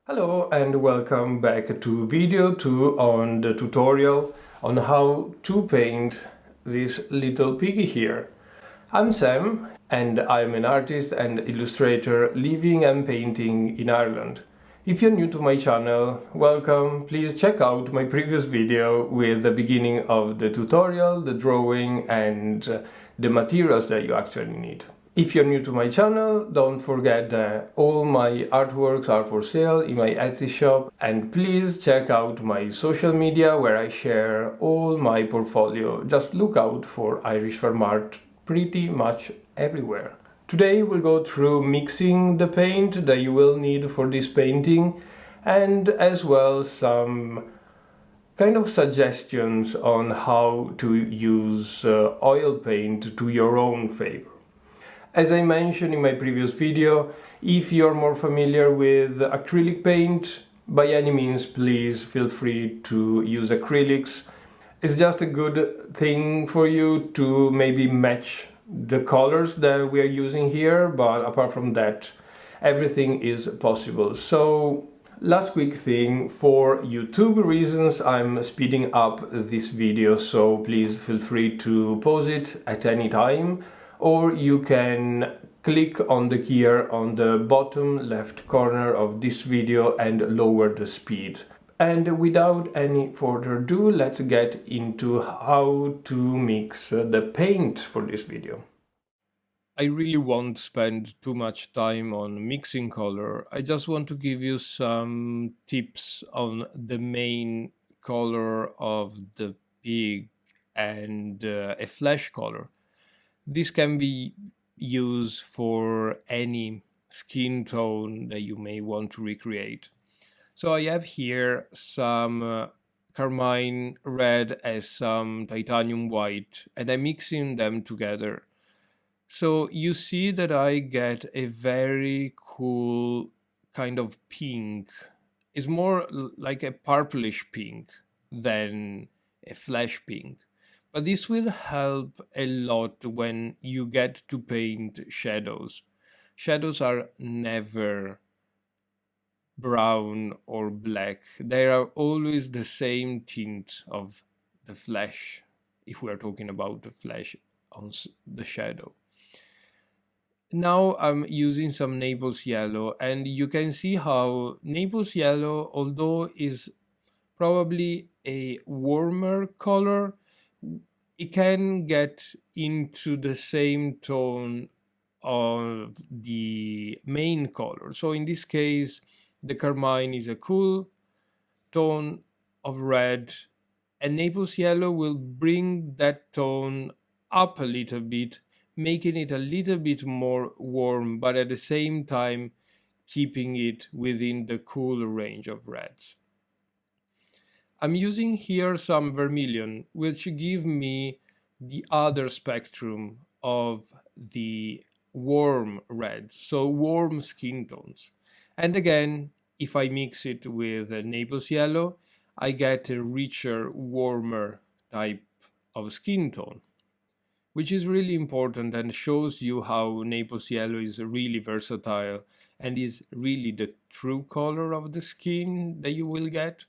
Hello and welcome back to video 2 on the tutorial on how to paint this little piggy here. I'm Sam and I'm an artist and illustrator living and painting in Ireland. If you're new to my channel, welcome. Please check out my previous video with the beginning of the tutorial, the drawing and the materials that you actually need. If you're new to my channel, don't forget that all my artworks are for sale in my Etsy shop, and please check out my social media where I share all my portfolio. Just look out for Irish Farm Art pretty much everywhere. Today we'll go through mixing the paint that you will need for this painting, and as well some kind of suggestions on how to use oil paint to your own favor. As I mentioned in my previous video, if you're more familiar with acrylic paint, by any means please feel free to use acrylics. It's just a good thing for you to maybe match the colors that we are using here, but apart from that, everything is possible. So last quick thing, for YouTube reasons I'm speeding up this video, so please feel free to pause it at any time, or you can click on the gear on the bottom left corner of this video and lower the speed. And without any further ado, let's get into how to mix the paint for this video. I really won't spend too much time on mixing color. I just want to give you some tips on the main color of the pig and a flesh color. This can be used for any skin tone that you may want to recreate. So I have here some carmine red and some titanium white, and I'm mixing them together. So you see that I get a very cool kind of pink. It's more like a purplish pink than a flesh pink. But this will help a lot when you get to paint shadows. Shadows are never brown or black. They are always the same tint of the flesh, if we are talking about the flesh on the shadow. Now I'm using some Naples yellow, and you can see how Naples yellow, although is probably a warmer color, it can get into the same tone of the main color. So in this case, the carmine is a cool tone of red, and Naples yellow will bring that tone up a little bit, making it a little bit more warm, but at the same time keeping it within the cool range of reds. I'm using here some vermilion, which give me the other spectrum of the warm reds, so warm skin tones. And again, if I mix it with Naples yellow, I get a richer, warmer type of skin tone, which is really important and shows you how Naples yellow is really versatile and is really the true color of the skin that you will get.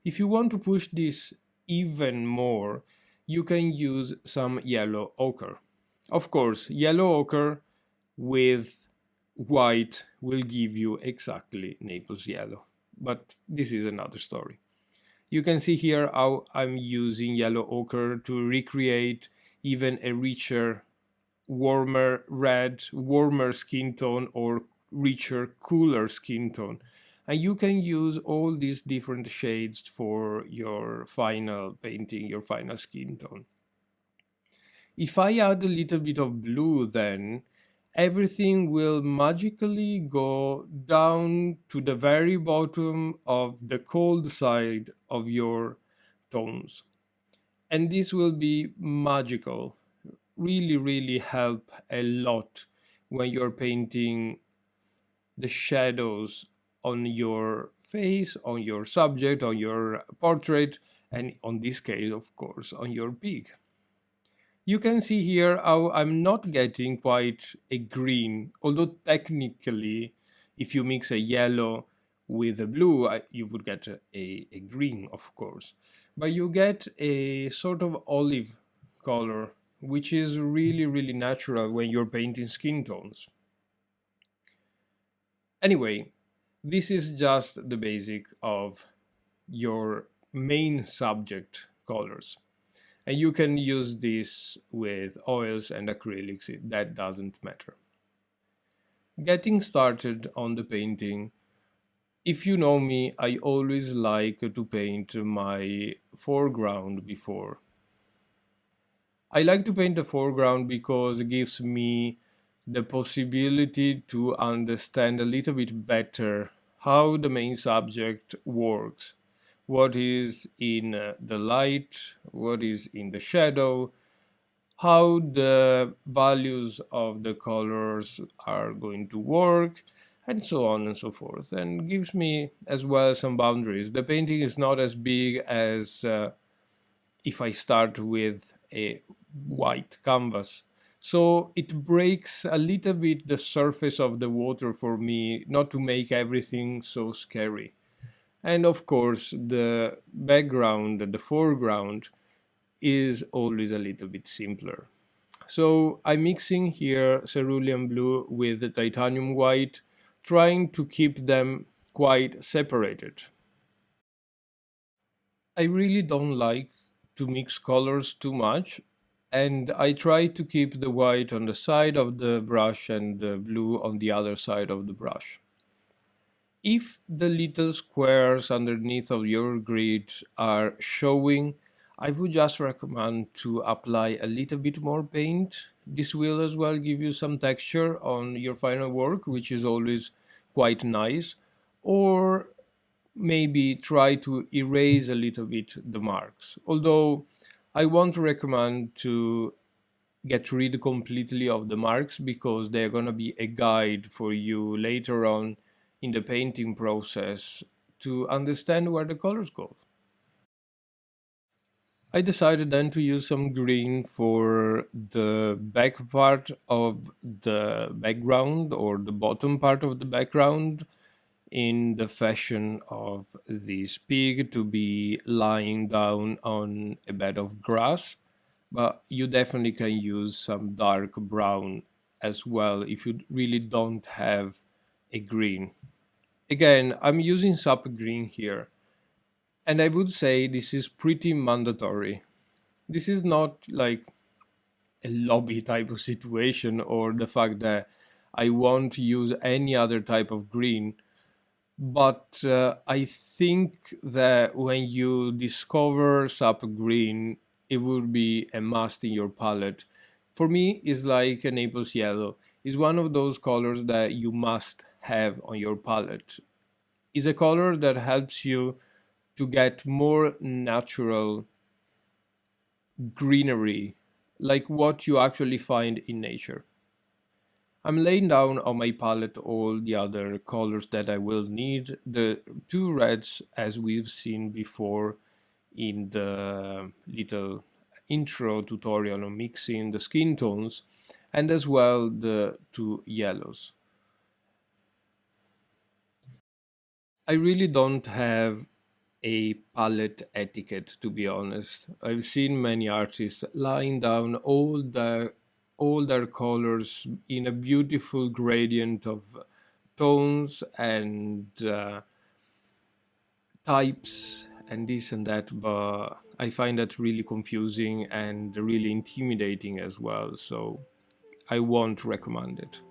If you want to push this even more, you can use some yellow ochre. Of course, yellow ochre with white will give you exactly Naples yellow, but this is another story. You can see here how I'm using yellow ochre to recreate even a richer, warmer red, warmer skin tone, or richer, cooler skin tone. And you can use all these different shades for your final painting, your final skin tone. If I add a little bit of blue, then everything will magically go down to the very bottom of the cold side of your tones. And this will be magical, really, really help a lot when you're painting the shadows on your face, on your subject, on your portrait, and on this case, of course, on your pig. You can see here how I'm not getting quite a green, although technically, if you mix a yellow With the blue, you would get a green, of course, but you get a sort of olive color, which is really, really natural when you're painting skin tones. Anyway, this is just the basic of your main subject colors. And you can use this with oils and acrylics, that doesn't matter. Getting started on the painting, if you know me, I always like to paint my foreground before. I like to paint the foreground because it gives me the possibility to understand a little bit better how the main subject works. What is in the light, what is in the shadow, how the values of the colors are going to work, and so on and so forth, and gives me as well some boundaries. The painting is not as big as if I start with a white canvas. So it breaks a little bit the surface of the water for me, not to make everything so scary. And of course, the background, the foreground, is always a little bit simpler. So I'm mixing here cerulean blue with the titanium white, trying to keep them quite separated. I really don't like to mix colors too much, and I try to keep the white on the side of the brush and the blue on the other side of the brush. If the little squares underneath of your grid are showing, I would just recommend to apply a little bit more paint. This will as well give you some texture on your final work, which is always quite nice. Or maybe try to erase a little bit the marks. Although I won't recommend to get rid completely of the marks because they're going to be a guide for you later on in the painting process to understand where the colors go. I decided then to use some green for the back part of the background or the bottom part of the background in the fashion of this pig to be lying down on a bed of grass, but you definitely can use some dark brown as well if you really don't have a green. Again, I'm using sap green here, and I would say this is pretty mandatory. This is not like a lobby type of situation or the fact that I won't use any other type of green. But I think that when you discover sap green, it would be a must in your palette. For me, it's like a Naples yellow. It's one of those colors that you must have on your palette. It's a color that helps you to get more natural greenery, like what you actually find in nature. I'm laying down on my palette all the other colors that I will need. The two reds, as we've seen before in the little intro tutorial on mixing the skin tones, and as well the two yellows. I really don't have a palette etiquette, to be honest. I've seen many artists laying down all their colors in a beautiful gradient of tones and types and this and that, but I find that really confusing and really intimidating as well, so I won't recommend it.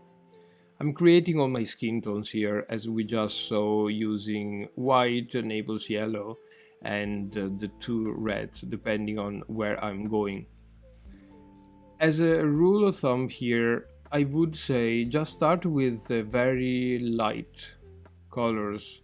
I'm creating all my skin tones here as we just saw using white, Naples yellow, and the two reds depending on where I'm going. As a rule of thumb here, I would say just start with very light colors.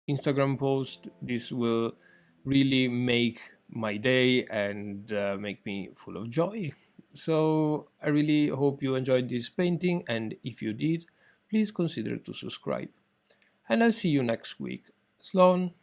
Instagram post. This will really make my day and make me full of joy. So I really hope you enjoyed this painting, and if you did, please consider to subscribe. And I'll see you next week. Sloan.